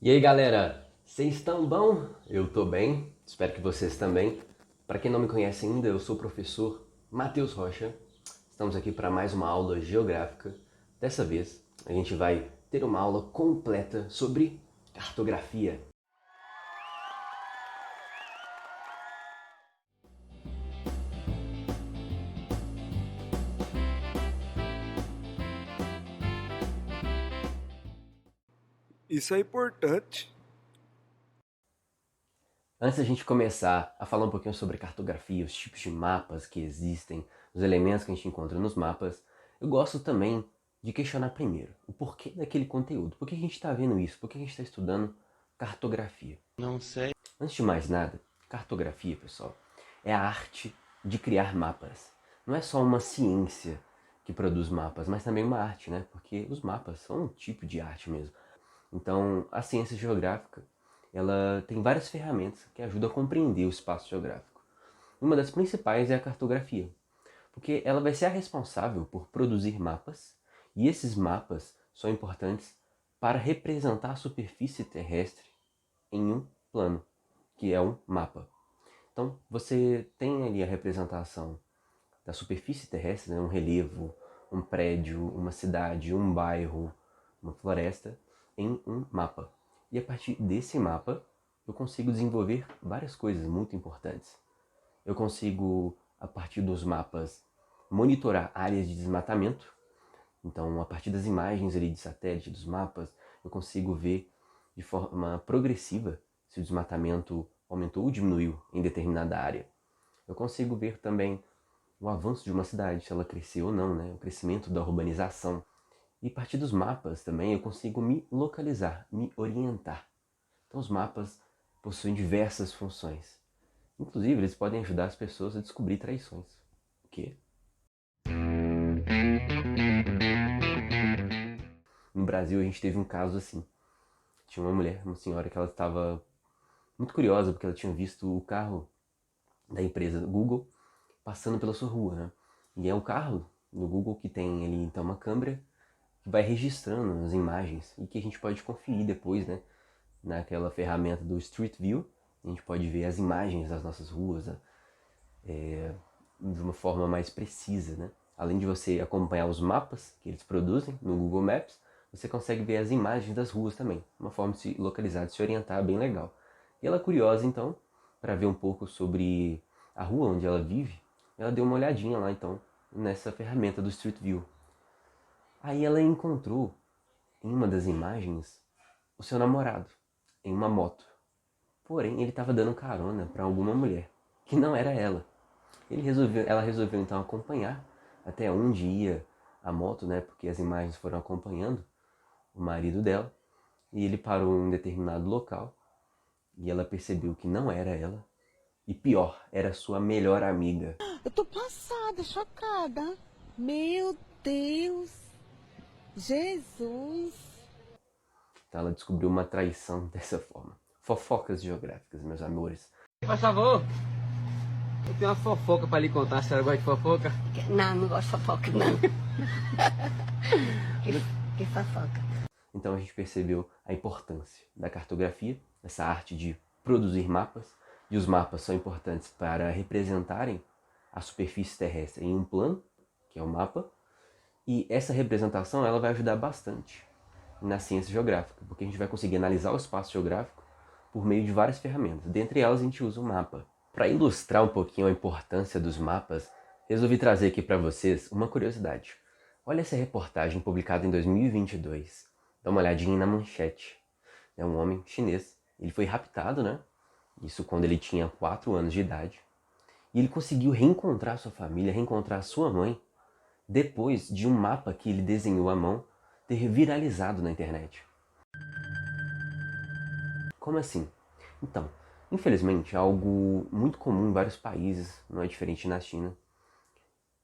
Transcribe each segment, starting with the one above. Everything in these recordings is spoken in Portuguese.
E aí galera, vocês estão bom? Eu tô bem, espero que vocês também. Para quem não me conhece ainda, eu sou o professor Matheus Rocha. Estamos aqui para mais uma aula geográfica. Dessa vez, a gente vai ter uma aula completa sobre cartografia. Isso é importante. Antes da gente começar a falar um pouquinho sobre cartografia, os tipos de mapas que existem, os elementos que a gente encontra nos mapas, eu gosto também de questionar primeiro o porquê daquele conteúdo. Por que a gente está vendo isso? Por que a gente está estudando cartografia? Não sei. Antes de mais nada, cartografia, pessoal, é a arte de criar mapas. Não é só uma ciência que produz mapas, mas também uma arte, né? Porque os mapas são um tipo de arte mesmo. Então, a ciência geográfica, ela tem várias ferramentas que ajudam a compreender o espaço geográfico. Uma das principais é a cartografia, porque ela vai ser a responsável por produzir mapas, e esses mapas são importantes para representar a superfície terrestre em um plano, que é um mapa. Então, você tem ali a representação da superfície terrestre, né? Um relevo, um prédio, uma cidade, um bairro, uma floresta, em um mapa. E a partir desse mapa, eu consigo desenvolver várias coisas muito importantes. Eu consigo, a partir dos mapas, monitorar áreas de desmatamento. Então, a partir das imagens ali de satélite dos mapas, eu consigo ver de forma progressiva se o desmatamento aumentou ou diminuiu em determinada área. Eu consigo ver também o avanço de uma cidade, se ela cresceu ou não, né? O crescimento da urbanização. E a partir dos mapas também eu consigo me localizar, me orientar. Então os mapas possuem diversas funções. Inclusive, eles podem ajudar as pessoas a descobrir traições. O quê? No Brasil a gente teve um caso assim. Tinha uma mulher, uma senhora, que ela estava muito curiosa porque ela tinha visto o carro da empresa Google passando pela sua rua, né? E é um carro do Google que tem ali então uma câmera que vai registrando as imagens e que a gente pode conferir depois, né? Naquela ferramenta do Street View, a gente pode ver as imagens das nossas ruas de uma forma mais precisa, né? Além de você acompanhar os mapas que eles produzem no Google Maps, você consegue ver as imagens das ruas também, uma forma de se localizar, de se orientar bem legal. E ela curiosa então, para ver um pouco sobre a rua onde ela vive, ela deu uma olhadinha lá então nessa ferramenta do Street View. Aí ela encontrou em uma das imagens o seu namorado em uma moto. Porém, ele estava dando carona para alguma mulher, que não era ela. Ela resolveu então acompanhar até onde ia a moto, né? Porque as imagens foram acompanhando o marido dela. E ele parou em um determinado local e ela percebeu que não era ela. E pior, era sua melhor amiga. Eu tô passada, chocada. Meu Deus. Jesus. Então ela descobriu uma traição dessa forma. Fofocas geográficas, meus amores. Por favor, eu tenho uma fofoca pra lhe contar. A senhora gosta de fofoca? Não, não gosto de fofoca, não. que fofoca. Então a gente percebeu a importância da cartografia, essa arte de produzir mapas, e os mapas são importantes para representarem a superfície terrestre em um plano, que é o mapa, e essa representação ela vai ajudar bastante na ciência geográfica, porque a gente vai conseguir analisar o espaço geográfico por meio de várias ferramentas. Dentre elas a gente usa o mapa. Para ilustrar um pouquinho a importância dos mapas, resolvi trazer aqui para vocês uma curiosidade. Olha essa reportagem publicada em 2022. Dá uma olhadinha na manchete. É um homem chinês. Ele foi raptado, né? Isso quando ele tinha 4 anos de idade. E ele conseguiu reencontrar sua família, reencontrar sua mãe, depois de um mapa que ele desenhou à mão ter viralizado na internet. Como assim? Então, infelizmente, algo muito comum em vários países, não é diferente na China,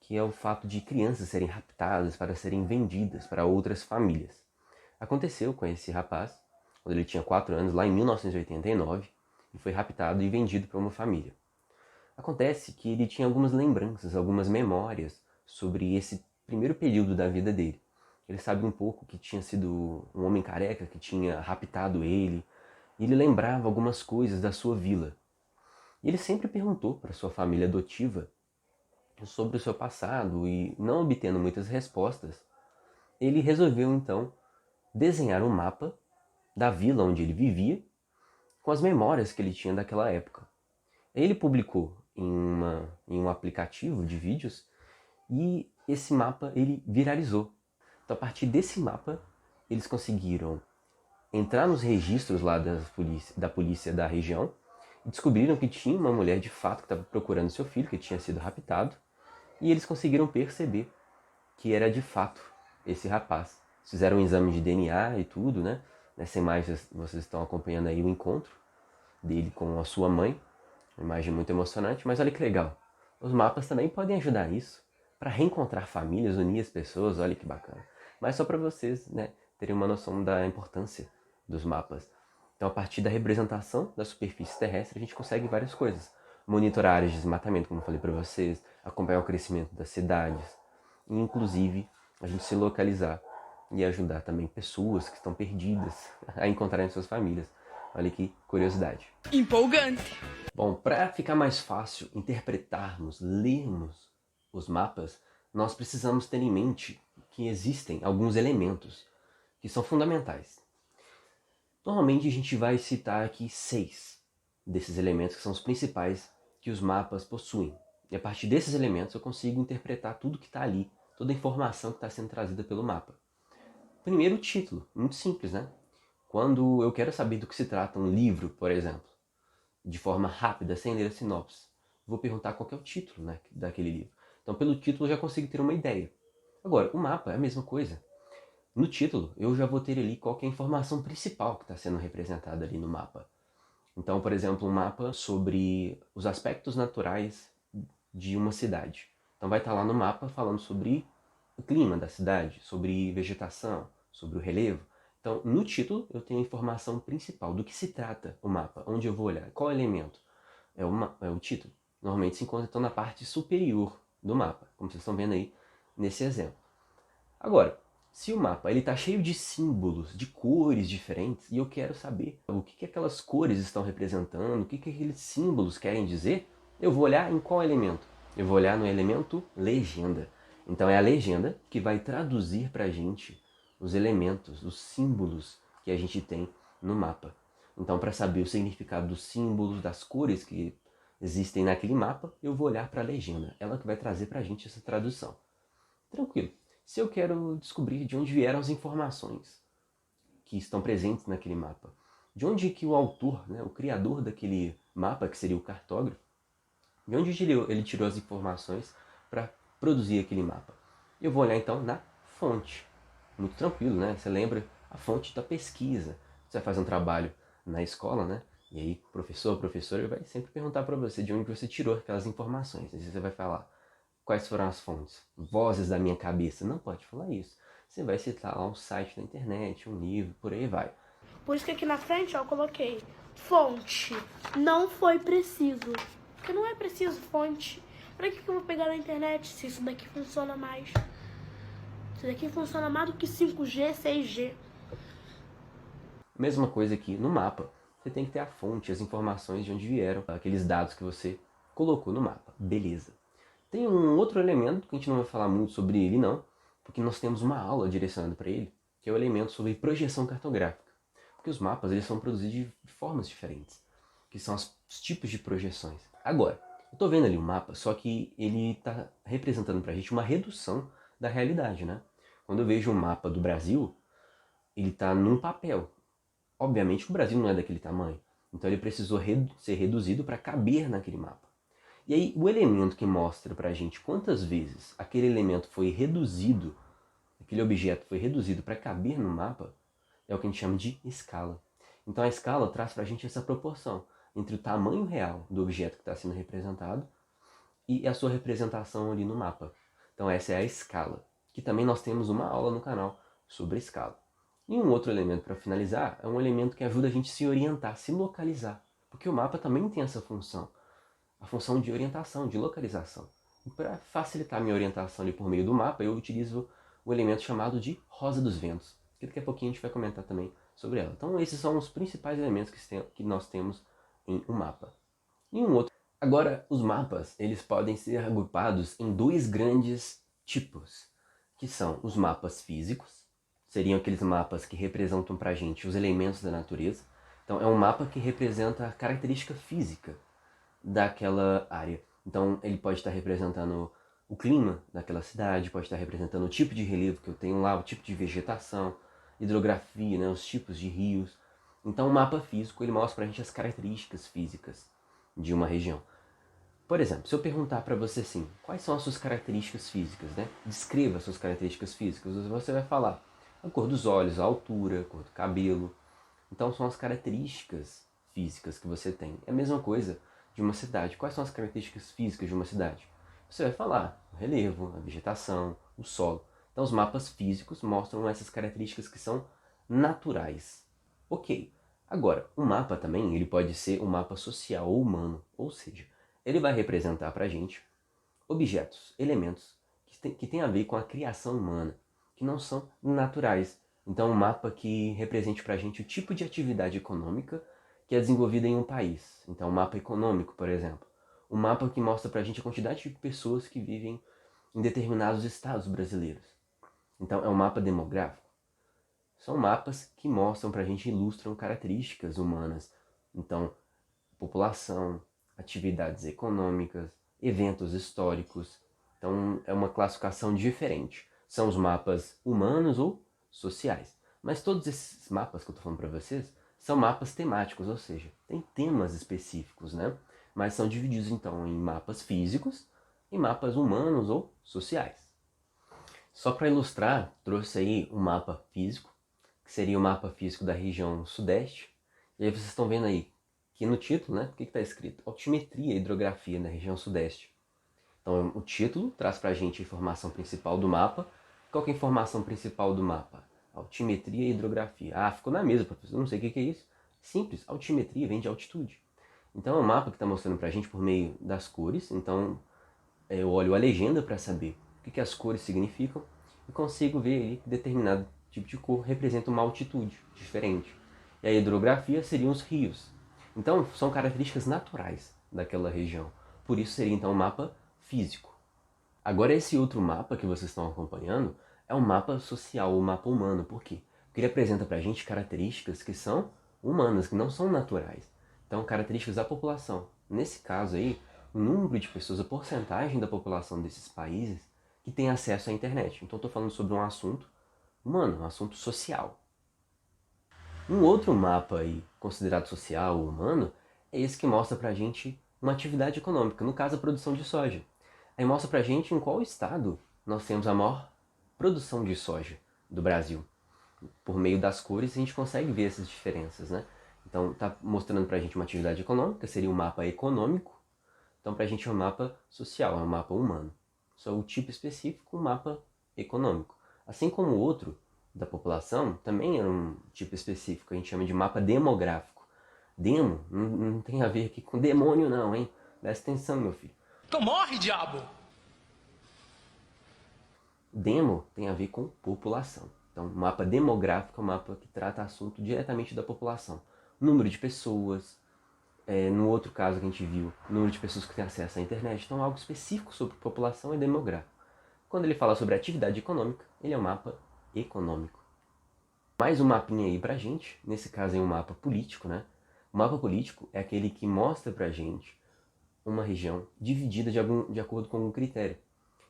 que é o fato de crianças serem raptadas para serem vendidas para outras famílias. Aconteceu com esse rapaz, quando ele tinha 4 anos, lá em 1989, e foi raptado e vendido para uma família. Acontece que ele tinha algumas lembranças, algumas memórias sobre esse primeiro período da vida dele. Ele sabe um pouco que tinha sido um homem careca que tinha raptado ele. E ele lembrava algumas coisas da sua vila. E ele sempre perguntou para sua família adotiva sobre o seu passado e, não obtendo muitas respostas, ele resolveu então desenhar um mapa da vila onde ele vivia com as memórias que ele tinha daquela época. Ele publicou em um aplicativo de vídeos e esse mapa ele viralizou. Então, a partir desse mapa, eles conseguiram entrar nos registros lá da polícia da região e descobriram que tinha uma mulher de fato que estava procurando seu filho, que tinha sido raptado, e eles conseguiram perceber que era de fato esse rapaz. Fizeram um exame de DNA e tudo, né? Nessa imagem vocês estão acompanhando aí o encontro dele com a sua mãe, uma imagem muito emocionante, mas olha que legal. Os mapas também podem ajudar isso, para reencontrar famílias, unir as pessoas, olha que bacana. Mas só para vocês, né, terem uma noção da importância dos mapas. Então, a partir da representação da superfície terrestre, a gente consegue várias coisas. Monitorar áreas de desmatamento, como eu falei para vocês, acompanhar o crescimento das cidades, e inclusive a gente se localizar e ajudar também pessoas que estão perdidas a encontrarem suas famílias. Olha que curiosidade. Empolgante! Bom, para ficar mais fácil interpretarmos, lermos os mapas, nós precisamos ter em mente que existem alguns elementos que são fundamentais. Normalmente a gente vai citar aqui 6 desses elementos que são os principais que os mapas possuem. E a partir desses elementos eu consigo interpretar tudo que está ali, toda a informação que está sendo trazida pelo mapa. Primeiro, o título. Muito simples, né? Quando eu quero saber do que se trata um livro, por exemplo, de forma rápida, sem ler a sinopse, vou perguntar qual que é o título, né, daquele livro. Então, pelo título eu já consigo ter uma ideia. Agora, o mapa é a mesma coisa. No título, eu já vou ter ali qual que é a informação principal que está sendo representada ali no mapa. Então, por exemplo, um mapa sobre os aspectos naturais de uma cidade. Então vai estar lá no mapa falando sobre o clima da cidade, sobre vegetação, sobre o relevo. Então, no título, eu tenho a informação principal do que se trata o mapa, onde eu vou olhar, qual elemento é o título. Normalmente se encontra então na parte superior do mapa, como vocês estão vendo aí nesse exemplo. Agora, se o mapa está cheio de símbolos, de cores diferentes, e eu quero saber o que aquelas cores estão representando, o que aqueles símbolos querem dizer, eu vou olhar em qual elemento? Eu vou olhar no elemento legenda. Então é a legenda que vai traduzir para a gente os elementos, os símbolos que a gente tem no mapa. Então, para saber o significado dos símbolos, das cores que existem naquele mapa, eu vou olhar para a legenda. Ela que vai trazer para a gente essa tradução. Tranquilo. Se eu quero descobrir de onde vieram as informações que estão presentes naquele mapa, de onde que o autor, né, o criador daquele mapa, que seria o cartógrafo, de onde ele tirou as informações para produzir aquele mapa? Eu vou olhar então na fonte. Muito tranquilo, né? Você lembra a fonte da pesquisa. Você vai fazer um trabalho na escola, né? E aí o professor, a professora vai sempre perguntar para você de onde você tirou aquelas informações. Aí você vai falar, quais foram as fontes? Vozes da minha cabeça. Não pode falar isso. Você vai citar lá um site da internet, um livro, por aí vai. Por isso que aqui na frente ó, eu coloquei fonte. Não foi preciso. Porque não é preciso fonte. Pra que eu vou pegar na internet se isso daqui funciona mais? Isso daqui funciona mais do que 5G, 6G. Mesma coisa aqui no mapa. Você tem que ter a fonte, as informações de onde vieram aqueles dados que você colocou no mapa. Beleza. Tem um outro elemento que a gente não vai falar muito sobre ele não, porque nós temos uma aula direcionada para ele, que é o elemento sobre projeção cartográfica. Porque os mapas eles são produzidos de formas diferentes, que são os tipos de projeções. Agora, eu estou vendo ali o mapa, só que ele está representando para a gente uma redução da realidade, né? Quando eu vejo um mapa do Brasil, ele está num papel. Obviamente o Brasil não é daquele tamanho, então ele precisou ser reduzido para caber naquele mapa. E aí o elemento que mostra para a gente quantas vezes aquele elemento foi reduzido, aquele objeto foi reduzido para caber no mapa, é o que a gente chama de escala. Então a escala traz para a gente essa proporção entre o tamanho real do objeto que está sendo representado e a sua representação ali no mapa. Então essa é a escala, que também nós temos uma aula no canal sobre a escala. E um outro elemento para finalizar é um elemento que ajuda a gente a se orientar, se localizar. Porque o mapa também tem essa função, a função de orientação, de localização. E para facilitar a minha orientação ali por meio do mapa, eu utilizo o elemento chamado de rosa dos ventos, que daqui a pouquinho a gente vai comentar também sobre ela. Então esses são os principais elementos que nós temos em um mapa. E um outro. Agora, os mapas, eles podem ser agrupados em dois grandes tipos, que são os mapas físicos, seriam aqueles mapas que representam pra gente os elementos da natureza. Então é um mapa que representa a característica física daquela área. Então ele pode estar representando o clima daquela cidade, pode estar representando o tipo de relevo que eu tenho lá, o tipo de vegetação, hidrografia, né, os tipos de rios. Então o mapa físico ele mostra pra gente as características físicas de uma região. Por exemplo, se eu perguntar para você assim, quais são as suas características físicas, né? Descreva as suas características físicas. Você vai falar a cor dos olhos, a altura, a cor do cabelo. Então são as características físicas que você tem. É a mesma coisa de uma cidade. Quais são as características físicas de uma cidade? Você vai falar o relevo, a vegetação, o solo. Então os mapas físicos mostram essas características que são naturais. Ok. Agora, o mapa também ele pode ser um mapa social ou humano, ou seja, ele vai representar para a gente objetos, elementos que tem a ver com a criação humana, que não são naturais. Então, um mapa que represente para a gente o tipo de atividade econômica que é desenvolvida em um país. Então, um mapa econômico, por exemplo. Um mapa que mostra para a gente a quantidade de pessoas que vivem em determinados estados brasileiros. Então, é um mapa demográfico. São mapas que mostram para a gente, ilustram características humanas. Então, população, atividades econômicas, eventos históricos. Então é uma classificação diferente. São os mapas humanos ou sociais. Mas todos esses mapas que eu estou falando para vocês são mapas temáticos, ou seja, tem temas específicos, né? Mas são divididos então em mapas físicos e mapas humanos ou sociais. Só para ilustrar, trouxe aí um mapa físico, que seria o mapa físico da região sudeste. E aí vocês estão vendo aí que no título, né, o que está escrito? Altimetria e hidrografia na região sudeste. Então o título traz para a gente a informação principal do mapa. Qual que é a informação principal do mapa? Altimetria e hidrografia. Ah, ficou na mesa, professor, não sei o que é isso. Simples, altimetria vem de altitude. Então é um mapa que está mostrando para a gente por meio das cores. Então eu olho a legenda para saber o que as cores significam e consigo ver ali que determinado tipo de cor representa uma altitude diferente. E a hidrografia seriam os rios. Então são características naturais daquela região. Por isso seria então um mapa físico. Agora esse outro mapa que vocês estão acompanhando é um mapa social, o mapa humano. Por quê? Porque ele apresenta para a gente características que são humanas, que não são naturais. Então características da população. Nesse caso aí, o número de pessoas, a porcentagem da população desses países que tem acesso à internet. Então estou falando sobre um assunto humano, um assunto social. Um outro mapa aí, considerado social ou humano, é esse que mostra pra gente uma atividade econômica, no caso a produção de soja. Aí mostra pra gente em qual estado nós temos a maior produção de soja do Brasil. Por meio das cores a gente consegue ver essas diferenças, né? Então tá mostrando pra gente uma atividade econômica, seria um mapa econômico. Então pra gente é um mapa social, é um mapa humano. Só o tipo específico, um mapa econômico. Assim como o outro, da população, também era um tipo específico, a gente chama de mapa demográfico. Demo não tem a ver aqui com demônio não, hein? Presta atenção, meu filho. Então morre, diabo! Demo tem a ver com população. Então, mapa demográfico é um mapa que trata assunto diretamente da população. Número de pessoas, no outro caso que a gente viu, número de pessoas que têm acesso à internet. Então, algo específico sobre população é demográfico. Quando ele fala sobre atividade econômica, ele é um mapa econômico. Mais um mapinha aí pra gente, nesse caso é um mapa político, né? O mapa político é aquele que mostra pra gente uma região dividida de acordo com algum critério.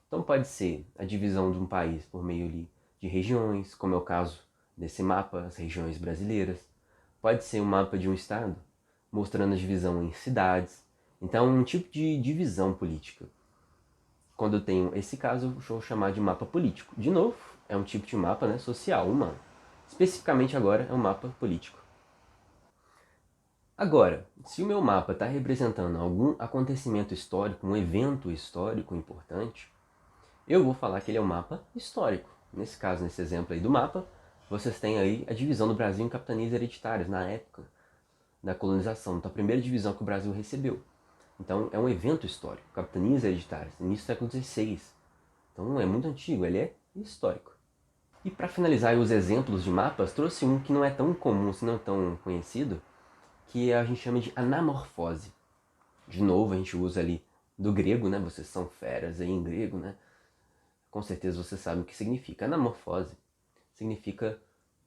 Então pode ser a divisão de um país por meio ali de regiões, como é o caso desse mapa, as regiões brasileiras. Pode ser um mapa de um estado, mostrando a divisão em cidades. Então um tipo de divisão política. Quando eu tenho esse caso, eu vou chamar de mapa político. De novo, é um tipo de mapa, né, social, humano. Especificamente agora é um mapa político. Agora, se o meu mapa está representando algum acontecimento histórico, um evento histórico importante, eu vou falar que ele é um mapa histórico. Nesse caso, nesse exemplo aí do mapa, vocês têm aí a divisão do Brasil em capitanias hereditárias, na época da colonização. Então, a primeira divisão que o Brasil recebeu. Então, é um evento histórico, capitanias hereditárias, início do século XVI. Então, não é muito antigo, ele é histórico. E para finalizar os exemplos de mapas, trouxe um que não é tão comum, se não tão conhecido, que a gente chama de anamorfose. De novo, a gente usa ali do grego, né? Vocês são feras aí em grego, né? Com certeza vocês sabem o que significa. Anamorfose significa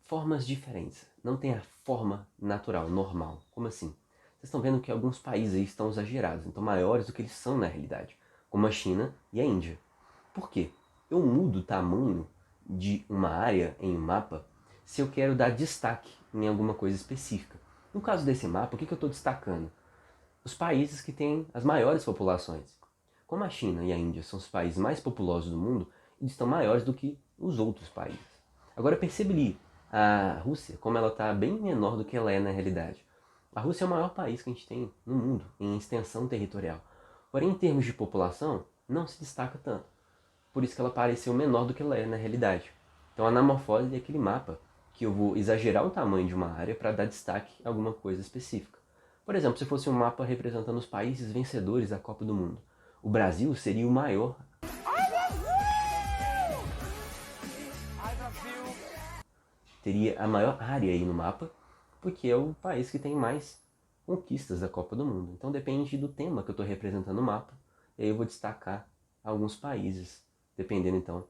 formas diferentes. Não tem a forma natural, normal. Como assim? Vocês estão vendo que alguns países aí estão exagerados, então maiores do que eles são na realidade, como a China e a Índia. Por quê? Eu mudo o tamanho de uma área em um mapa se eu quero dar destaque em alguma coisa específica. No caso desse mapa, o que eu estou destacando? Os países que têm as maiores populações. Como a China e a Índia são os países mais populosos do mundo, eles estão maiores do que os outros países. Agora percebi a Rússia, como ela está bem menor do que ela é na realidade. A Rússia é o maior país que a gente tem no mundo, em extensão territorial. Porém, em termos de população, não se destaca tanto. Por isso que ela pareceu menor do que ela é na realidade. Então a anamorfose é aquele mapa que eu vou exagerar o tamanho de uma área para dar destaque a alguma coisa específica. Por exemplo, se fosse um mapa representando os países vencedores da Copa do Mundo, o Brasil seria o maior. Teria a maior área aí no mapa, porque é o país que tem mais conquistas da Copa do Mundo. Então depende do tema que eu estou representando no mapa, e aí eu vou destacar alguns países, dependendo então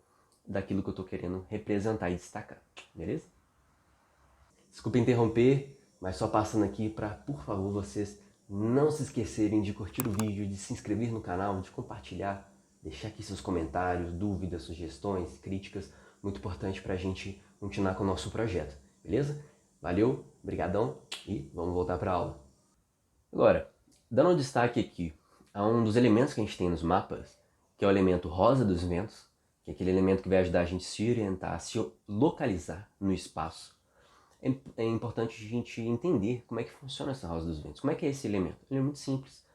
daquilo que eu estou querendo representar e destacar, beleza? Desculpa interromper, mas só passando aqui para, por favor, vocês não se esquecerem de curtir o vídeo, de se inscrever no canal, de compartilhar, deixar aqui seus comentários, dúvidas, sugestões, críticas, muito importante para a gente continuar com o nosso projeto, beleza? Valeu, brigadão e vamos voltar para a aula. Agora, dando um destaque aqui a um dos elementos que a gente tem nos mapas, que é o elemento rosa dos ventos, que é aquele elemento que vai ajudar a gente a se orientar, a se localizar no espaço. É importante a gente entender como é que funciona essa rosa dos ventos. Como é que é esse elemento? Ele é muito simples.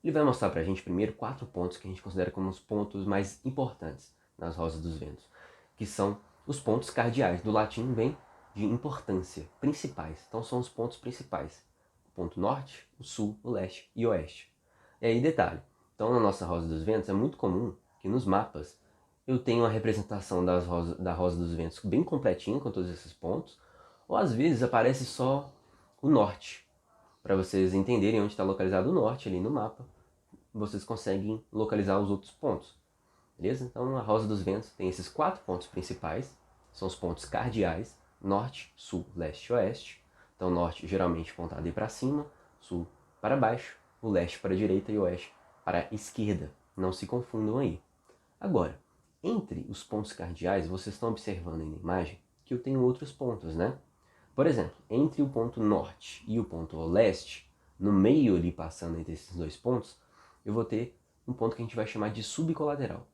Ele vai mostrar pra gente primeiro 4 pontos que a gente considera como os pontos mais importantes nas rosas dos ventos, que são os pontos cardeais. Do latim vem de importância, principais. Então são os pontos principais. O ponto norte, o sul, o leste e o oeste. E aí detalhe, então na nossa rosa dos ventos é muito comum que nos mapas eu tenha uma representação da rosa dos ventos bem completinha com todos esses pontos, ou às vezes aparece só o norte. Para vocês entenderem onde está localizado o norte ali no mapa, vocês conseguem localizar os outros pontos. Beleza? Então a rosa dos ventos tem esses 4 pontos principais, são os pontos cardeais, norte, sul, leste e oeste. Então norte geralmente apontado aí para cima, sul para baixo, o leste para a direita e o oeste para a esquerda. Não se confundam aí. Agora, entre os pontos cardeais, vocês estão observando aí na imagem que eu tenho outros pontos, né? Por exemplo, entre o ponto norte e o ponto leste, no meio ali passando entre esses dois pontos, eu vou ter um ponto que a gente vai chamar de subcolateral.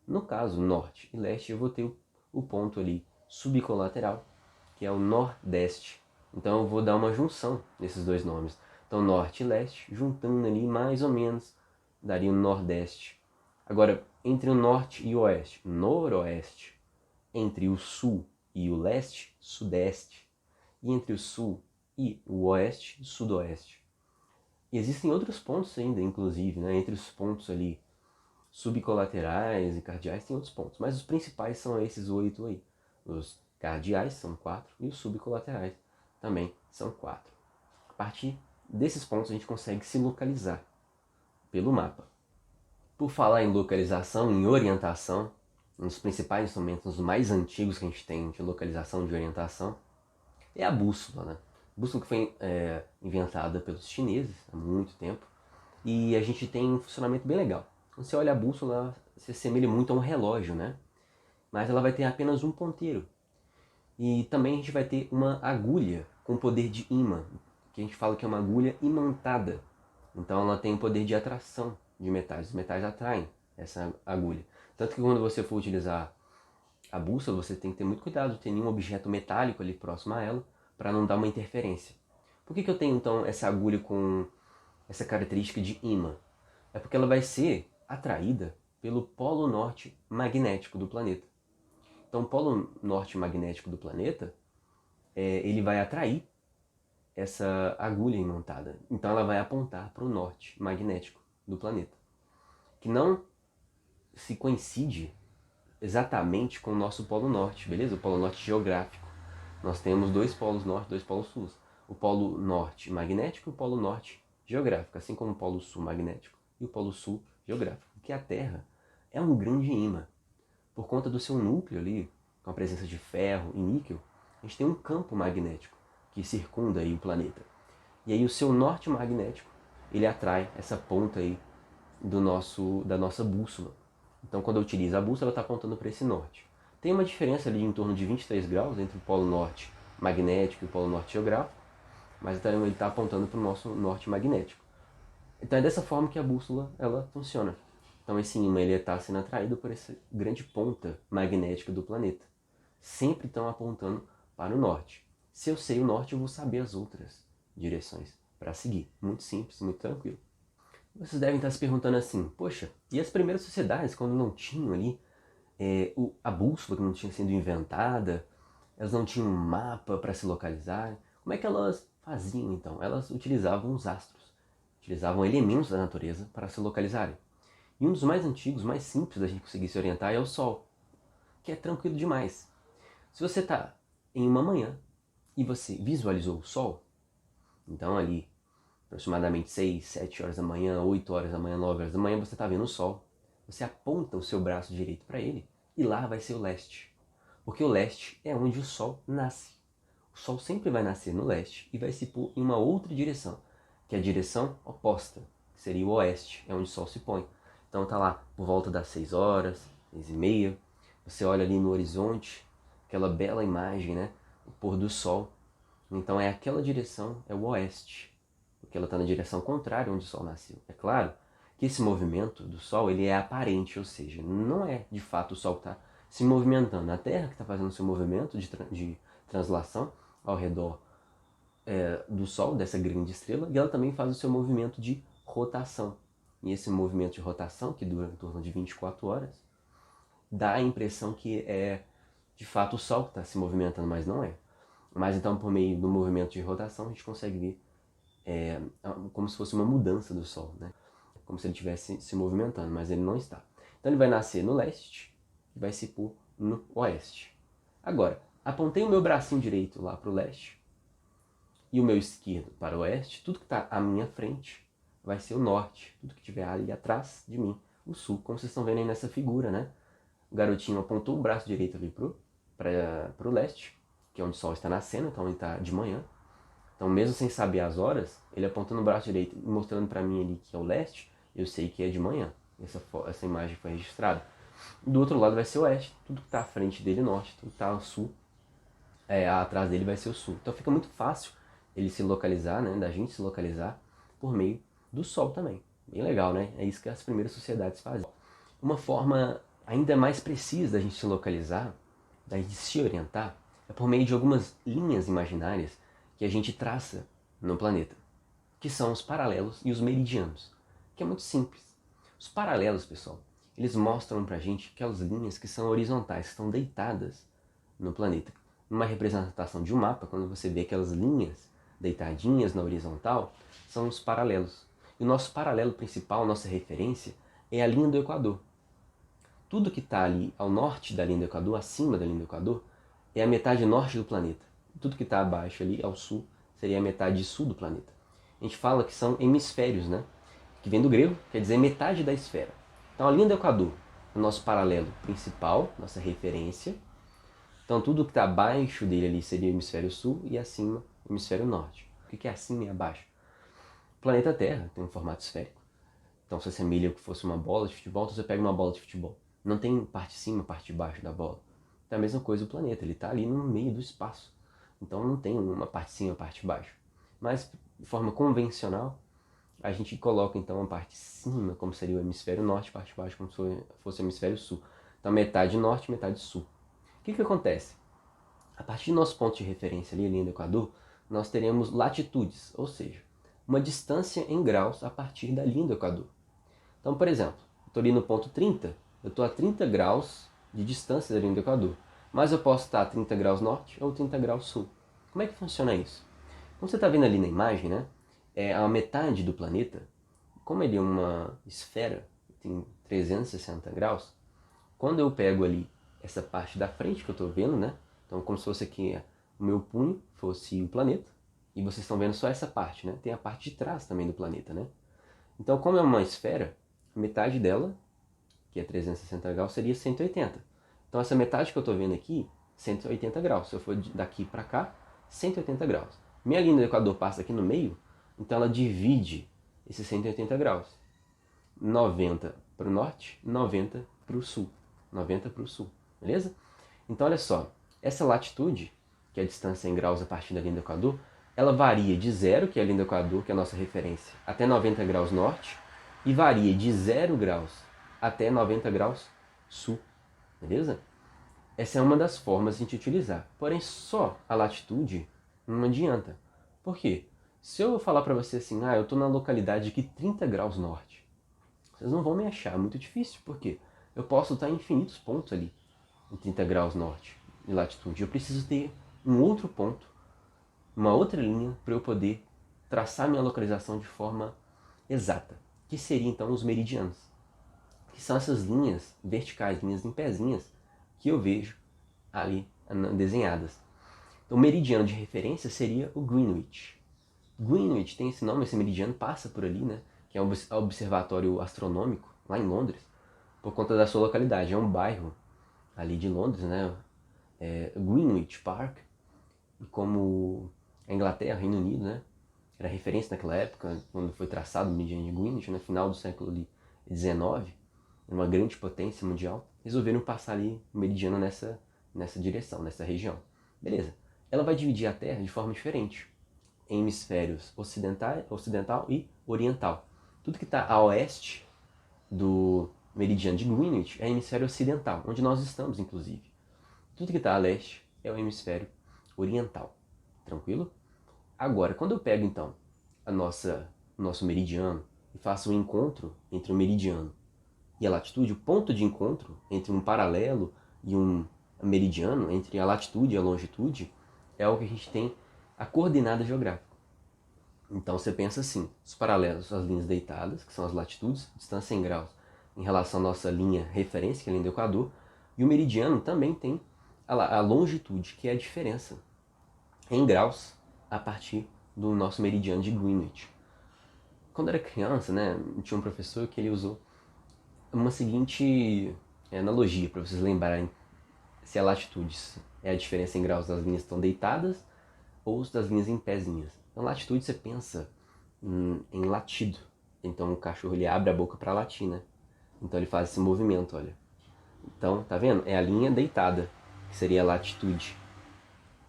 No caso, norte e leste, eu vou ter o ponto ali subcolateral, que é o nordeste. Então eu vou dar uma junção desses dois nomes. Então norte e leste, juntando ali mais ou menos, daria o nordeste. Agora, entre o norte e o oeste, noroeste. Entre o sul e o leste, sudeste. E entre o sul e o oeste, sudoeste. E existem outros pontos ainda, inclusive, né? Entre os pontos ali subcolaterais e cardeais tem outros pontos, mas os principais são esses 8 aí. Os cardeais são 4 e os subcolaterais também são 4. A partir desses pontos a gente consegue se localizar pelo mapa. Por falar em localização, em orientação, um dos principais instrumentos mais antigos que a gente tem de localização, de orientação, é a bússola, né? Bússola que foi inventada pelos chineses há muito tempo e a gente tem um funcionamento bem legal. Quando você olha a bússola, ela se assemelha muito a um relógio, né? Mas ela vai ter apenas um ponteiro. E também a gente vai ter uma agulha com poder de ímã, que a gente fala que é uma agulha imantada. Então ela tem o poder de atração de metais. Os metais atraem essa agulha. Tanto que quando você for utilizar a bússola, você tem que ter muito cuidado de ter nenhum objeto metálico ali próximo a ela, para não dar uma interferência. Por que eu tenho então essa agulha com essa característica de ímã? É porque ela vai ser atraída pelo polo norte magnético do planeta. Então o polo norte magnético do planeta, ele vai atrair essa agulha imantada. Então ela vai apontar para o norte magnético do planeta, que não se coincide exatamente com o nosso Polo Norte, beleza? O Polo Norte geográfico. Nós temos 2 polos norte e 2 polos sul. O Polo Norte magnético e o Polo Norte geográfico, assim como o Polo Sul magnético e o Polo Sul geográfico. Porque a Terra é um grande imã. Por conta do seu núcleo ali, com a presença de ferro e níquel, a gente tem um campo magnético que circunda aí o planeta. E aí o seu norte magnético, ele atrai essa ponta aí da nossa bússola. Então quando eu utilizo a bússola, ela está apontando para esse norte. Tem uma diferença ali em torno de 23 graus entre o Polo Norte magnético e o Polo Norte geográfico, mas então ele está apontando para o nosso norte magnético. Então é dessa forma que a bússola ela funciona. Então esse ímã está sendo atraído por essa grande ponta magnética do planeta. Sempre estão apontando para o norte. Se eu sei o norte, eu vou saber as outras direções para seguir. Muito simples, muito tranquilo. Vocês devem estar se perguntando assim, poxa, e as primeiras sociedades, quando não tinham ali a bússola que não tinha sido inventada, elas não tinham um mapa para se localizar, como é que elas faziam então? Elas utilizavam os astros, utilizavam elementos da natureza para se localizarem. E um dos mais antigos, mais simples da gente conseguir se orientar é o Sol, que é tranquilo demais. Se você está em uma manhã e você visualizou o Sol, então ali aproximadamente 6, 7 horas da manhã, 8 horas da manhã, 9 horas da manhã, você está vendo o Sol. Você aponta o seu braço direito para ele e lá vai ser o leste. Porque o leste é onde o Sol nasce. O Sol sempre vai nascer no leste e vai se pôr em uma outra direção, que é a direção oposta, que seria o oeste, é onde o Sol se põe. Então tá lá por volta das 6 horas, 6h30, você olha ali no horizonte, aquela bela imagem, né? O pôr do Sol. Então é aquela direção, é o oeste, porque ela está na direção contrária onde o Sol nasceu. É claro que esse movimento do Sol ele é aparente, ou seja, não é de fato o Sol que está se movimentando. A Terra que está fazendo o seu movimento de translação ao redor do Sol, dessa grande estrela, e ela também faz o seu movimento de rotação. E esse movimento de rotação, que dura em torno de 24 horas, dá a impressão que é de fato o Sol que está se movimentando, mas não é. Mas então, por meio do movimento de rotação, a gente consegue ver como se fosse uma mudança do Sol, né? Como se ele estivesse se movimentando, mas ele não está. Então ele vai nascer no leste e vai se pôr no oeste. Agora, apontei o meu bracinho direito lá para o leste e o meu esquerdo para o oeste, tudo que está à minha frente vai ser o norte, tudo que estiver ali atrás de mim, o sul, como vocês estão vendo aí nessa figura, né? O garotinho apontou o braço direito ali para o leste, que é onde o Sol está nascendo, então ele está de manhã. Então, mesmo sem saber as horas, ele apontando o braço direito e mostrando para mim ali que é o leste, eu sei que é de manhã. Essa imagem foi registrada. Do outro lado vai ser o oeste, tudo que está à frente dele norte, tudo que está ao sul, atrás dele vai ser o sul. Então fica muito fácil ele se localizar, né, da gente se localizar por meio do Sol também. Bem legal, né? É isso que as primeiras sociedades faziam. Uma forma ainda mais precisa da gente se localizar, da gente se orientar, é por meio de algumas linhas imaginárias que a gente traça no planeta, que são os paralelos e os meridianos, que é muito simples. Os paralelos, pessoal, eles mostram pra gente aquelas linhas que são horizontais, que estão deitadas no planeta. Numa representação de um mapa, quando você vê aquelas linhas deitadinhas na horizontal, são os paralelos. E o nosso paralelo principal, nossa referência, é a linha do Equador. Tudo que está ali ao norte da linha do Equador, acima da linha do Equador, é a metade norte do planeta. Tudo que está abaixo ali, ao sul, seria a metade sul do planeta. A gente fala que são hemisférios, né? Que vem do grego, quer dizer metade da esfera. Então a linha do Equador é o nosso paralelo principal, nossa referência. Então tudo que está abaixo dele ali seria o hemisfério sul e acima o hemisfério norte. O que é acima e abaixo? O planeta Terra tem um formato esférico. Então se assemelha que fosse uma bola de futebol, então você pega uma bola de futebol. Não tem parte de cima, parte de baixo da bola. Então é a mesma coisa o planeta, ele está ali no meio do espaço. Então não tem uma parte de cima, parte de baixo. Mas de forma convencional, a gente coloca então a parte de cima como seria o hemisfério norte, parte de baixo como se fosse o hemisfério sul. Então metade norte, metade sul. O que acontece? A partir do nosso ponto de referência ali, a linha do Equador, nós teremos latitudes, ou seja, uma distância em graus a partir da linha do Equador. Então, por exemplo, eu estou ali no ponto 30, eu estou a 30 graus de distância da linha do Equador, mas eu posso estar a 30 graus norte ou 30 graus sul. Como é que funciona isso? Como você está vendo ali na imagem, né? A metade do planeta, como ele é uma esfera, tem 360 graus, Quando eu pego ali essa parte da frente que eu estou vendo, né? Então, como se fosse aqui o meu punho, fosse o planeta. E vocês estão vendo só essa parte, né? Tem a parte de trás também do planeta, né? Então, como é uma esfera, metade dela, que é 360 graus, seria 180. Então, essa metade que eu estou vendo aqui, 180 graus. Se eu for daqui para cá, 180 graus. Minha linha do Equador passa aqui no meio, então ela divide esses 180 graus. 90 para o norte, 90 para o sul. 90 para o sul, beleza? Então, olha só, essa latitude, que é a distância em graus a partir da linha do Equador, ela varia de 0, que é a linha do Equador, que é a nossa referência, até 90 graus norte, e varia de 0 graus até 90 graus sul, beleza? Essa é uma das formas de a gente utilizar. Porém, só a latitude não adianta. Por quê? Se eu falar para você assim, eu estou na localidade aqui 30 graus norte, vocês não vão me achar, é muito difícil. Por quê? Eu posso estar em infinitos pontos ali, em 30 graus norte de latitude. Eu preciso ter um outro ponto, uma outra linha, para eu poder traçar minha localização de forma exata, que seria então os meridianos, que são essas linhas verticais, linhas em pezinhas, que eu vejo ali desenhadas. Então, o meridiano de referência seria o Greenwich. Greenwich tem esse nome, esse meridiano passa por ali, né? Que é um observatório astronômico, lá em Londres, por conta da sua localidade. É um bairro ali de Londres, né? Greenwich Park. E como a Inglaterra, Reino Unido, né? Era referência naquela época, quando foi traçado o meridiano de Greenwich, no final do século XIX, uma grande potência mundial, resolveram passar ali o meridiano nessa direção, nessa região. Beleza. Ela vai dividir a Terra de forma diferente, em hemisférios ocidental e oriental. Tudo que está a oeste do meridiano de Greenwich é hemisfério ocidental, onde nós estamos, inclusive. Tudo que está a leste é o hemisfério oriental. Tranquilo? Agora, quando eu pego, então, nosso meridiano e faço um encontro entre o meridiano e a latitude, o ponto de encontro entre um paralelo e um meridiano, entre a latitude e a longitude, é o que a gente tem a coordenada geográfica. Então você pensa assim, os paralelos são as linhas deitadas, que são as latitudes, distância em graus em relação à nossa linha referência, que é a linha do Equador, e o meridiano também tem a longitude, que é a diferença em graus a partir do nosso meridiano de Greenwich. Quando eu era criança, né, tinha um professor que ele usou uma seguinte analogia, para vocês lembrarem se a latitude é a diferença em graus das linhas que estão deitadas ou das linhas em pezinhas. Então, latitude você pensa em latido. Então, o cachorro ele abre a boca para latir, né? Então, ele faz esse movimento, olha. Então, tá vendo? É a linha deitada, que seria a latitude.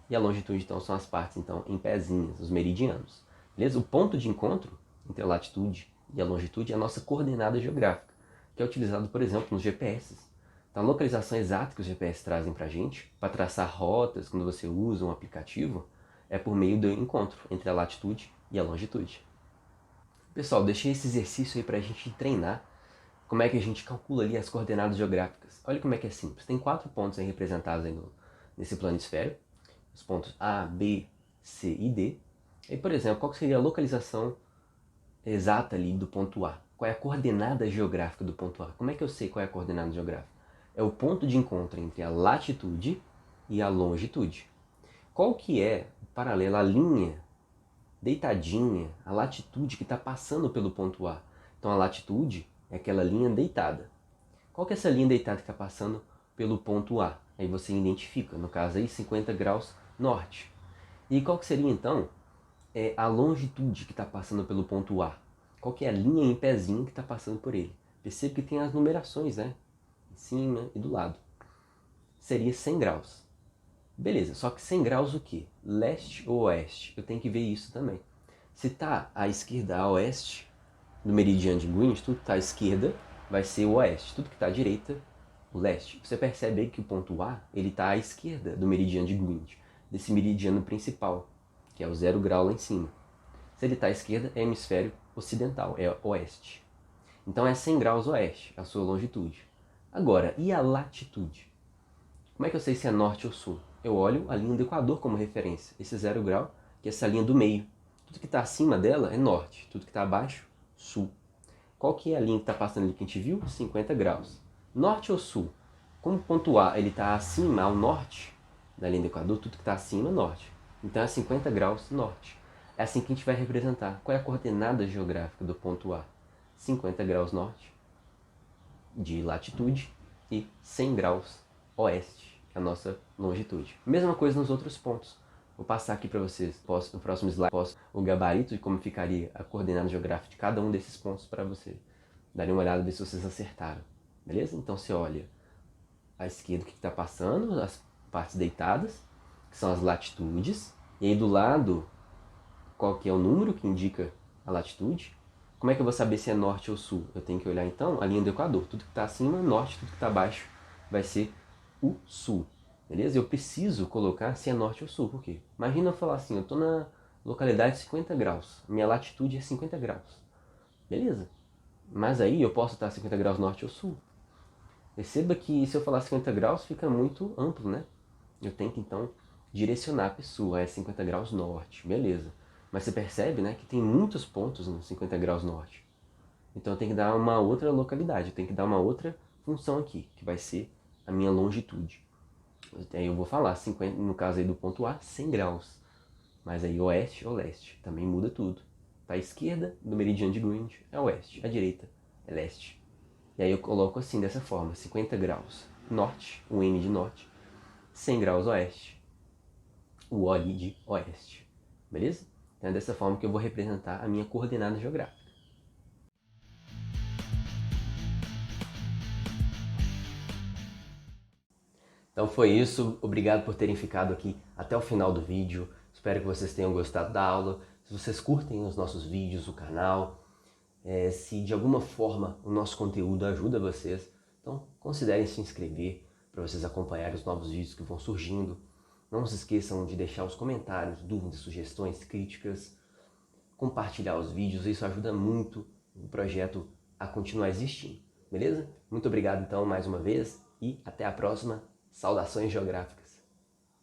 E a longitude, então, são as partes então em pezinhas, os meridianos. Beleza? O ponto de encontro entre a latitude e a longitude é a nossa coordenada geográfica, que é utilizado, por exemplo, nos GPS. Então, a localização exata que os GPS trazem para a gente, para traçar rotas, quando você usa um aplicativo, é por meio do encontro entre a latitude e a longitude. Pessoal, deixei esse exercício aí para a gente treinar como é que a gente calcula ali as coordenadas geográficas. Olha como é que é simples. Tem 4 pontos aí representados aí nesse planisfério. Os pontos A, B, C e D. E, por exemplo, qual seria a localização exata ali do ponto A? Qual é a coordenada geográfica do ponto A? Como é que eu sei qual é a coordenada geográfica? É o ponto de encontro entre a latitude e a longitude. Qual que é o paralelo, a linha deitadinha, a latitude que está passando pelo ponto A? Então a latitude é aquela linha deitada. Qual que é essa linha deitada que está passando pelo ponto A? Aí você identifica, no caso aí 50 graus norte. E qual que seria então a longitude que está passando pelo ponto A? Qual que é a linha em pezinho que está passando por ele? Percebe que tem as numerações, né? Em cima e do lado. Seria 100 graus. Beleza, só que 100 graus o quê? Leste ou oeste? Eu tenho que ver isso também. Se está à esquerda, a oeste, do meridiano de Greenwich, tudo que está à esquerda vai ser o oeste. Tudo que está à direita, o leste. Você percebe aí que o ponto A está à esquerda do meridiano de Greenwich, desse meridiano principal, que é o 0 grau lá em cima. Se ele está à esquerda, é hemisfério ocidental, é oeste. Então é 100 graus oeste, a sua longitude. Agora, e a latitude? Como é que eu sei se é norte ou sul? Eu olho a linha do Equador como referência, esse 0 grau, que é essa linha do meio. Tudo que está acima dela é norte, tudo que está abaixo, sul. Qual que é a linha que está passando ali que a gente viu? 50 graus. Norte ou sul? Como o ponto A está acima, ao norte da linha do Equador, tudo que está acima é norte. Então é 50 graus norte. É assim que a gente vai representar. Qual é a coordenada geográfica do ponto A? 50 graus norte de latitude e 100 graus oeste, que é a nossa longitude. Mesma coisa nos outros pontos. Vou passar aqui para vocês, no próximo slide, o gabarito de como ficaria a coordenada geográfica de cada um desses pontos para você darem uma olhada e ver se vocês acertaram. Beleza? Então você olha à esquerda o que está passando, as partes deitadas, que são as latitudes, e aí do lado, qual que é o número que indica a latitude. Como é que eu vou saber se é norte ou sul? Eu tenho que olhar então a linha do Equador. Tudo que está acima é norte, tudo que está abaixo vai ser o sul. Beleza? Eu preciso colocar se é norte ou sul. Por quê? Imagina eu falar assim, eu estou na localidade 50 graus. Minha latitude é 50 graus. Beleza? Mas aí eu posso estar 50 graus norte ou sul. Perceba que se eu falar 50 graus fica muito amplo, né? Eu tenho que então direcionar a pessoa, é 50 graus norte. Beleza. Mas você percebe, né, que tem muitos pontos nos 50 graus norte. Então eu tenho que dar uma outra localidade, eu tenho que dar uma outra função aqui, que vai ser a minha longitude. Aí eu vou falar, 50, no caso aí do ponto A, 100 graus. Mas aí oeste ou leste, também muda tudo. Tá, a esquerda do meridiano de Greenwich é oeste, a direita é leste. E aí eu coloco assim, dessa forma, 50 graus norte, o N de norte, 100 graus oeste, o O ali de oeste. Beleza? Então é dessa forma que eu vou representar a minha coordenada geográfica. Então foi isso, obrigado por terem ficado aqui até o final do vídeo. Espero que vocês tenham gostado da aula. Se vocês curtem os nossos vídeos, o canal, se de alguma forma o nosso conteúdo ajuda vocês, então considerem se inscrever para vocês acompanharem os novos vídeos que vão surgindo. Não se esqueçam de deixar os comentários, dúvidas, sugestões, críticas, compartilhar os vídeos, isso ajuda muito o projeto a continuar existindo, beleza? Muito obrigado então mais uma vez e até a próxima. Saudações geográficas!